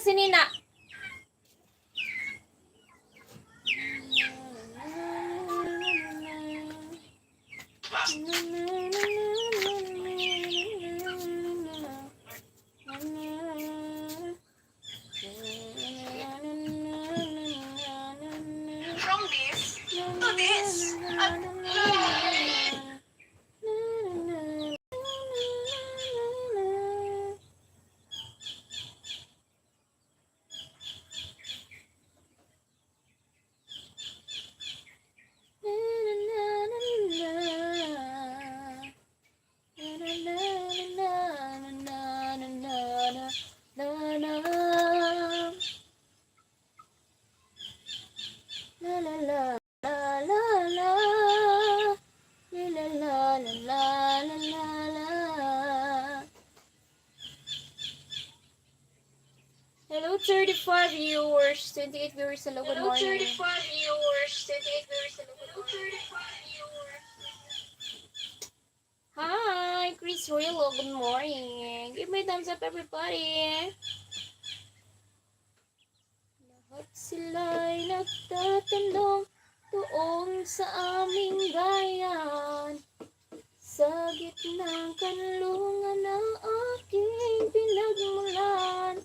si Nina. From this to this. Hello, 35 viewers. 28 viewers. Hello, good morning. 35 viewers. 28 viewers. Hello, 35 viewers. Hi, Chris Royalo. Good morning. Give me a thumbs up, everybody. Lahat sila'y nagtatanong doon sa aming bayan. Sa gitnang kanlungan ng aking pinagmulan.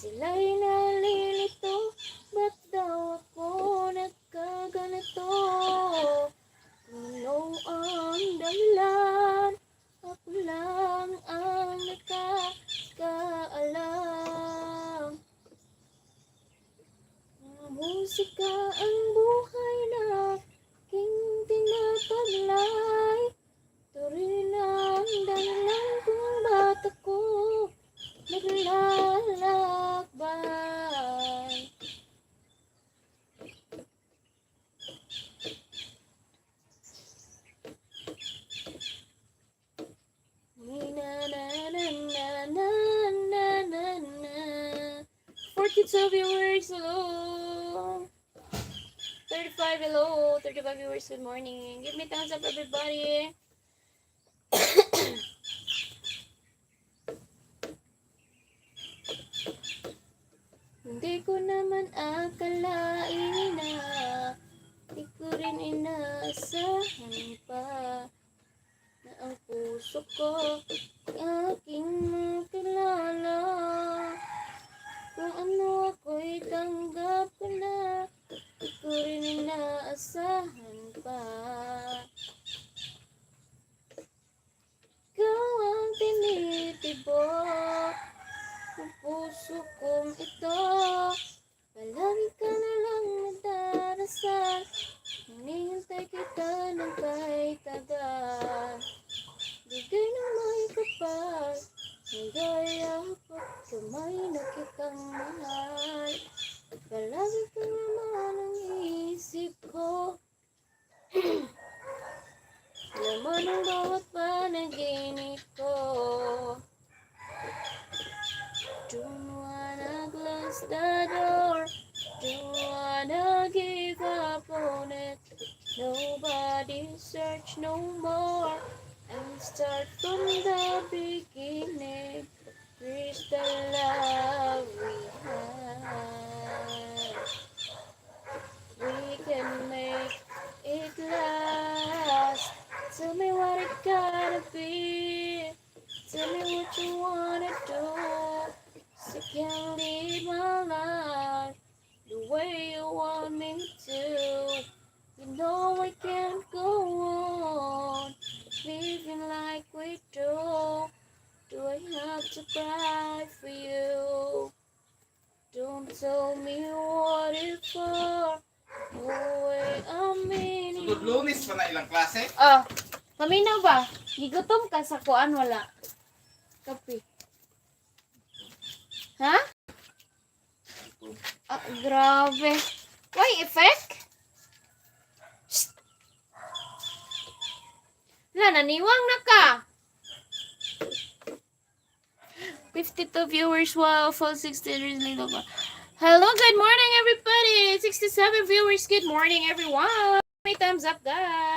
Sila'y nalilito, ba't daw ako nagkaganito? Ano ang dahilan? Ako lang ang nakakaalam. Musika ang buhay na aking tinataglay. Ito rin ang dahilan kung ba't ako naglalakbay. Na 42 viewers, hello. 35, hello. 35 viewers, good morning. Give me thumbs up, everybody. Hindi ko naman akalain na di ko rin inaasahan pa na ang puso ko aking kilala. Kung ano ako'y tanggap ko na di ko rin inaasahan pa. Ikaw ang tinitibok ang puso kong ito. Palagi ka na lang nadarasal. Hinihintay kita ng kahit tagal. Bigay ng may kapal. Nagaya ako kamay na kitang mahal. Palagi ka naman ang isip ko. Laman ang bawat panaginip ko. Don't wanna close the door. Don't wanna give up on it. Nobody search no more. And start from the beginning. Here's the love we have. We can make it last. Tell me what it gotta be. Tell me what you wanna do. So I can live my life the way you want me to. You know I can't go on living like we do. Do I have to cry for you? Don't tell me what it's for. No way I'm in it. Sunod Lunes pa na ilang klase? Ah, paminaw ba? Gigutom ka sa kuan wala. Kape. Ha? Ah, grabe. Why effect? Shh. Wala, naniwang na ka. 52 viewers, wow, full 60 later. Hello, good morning everybody. 67 viewers, good morning everyone. May thumbs up, guys.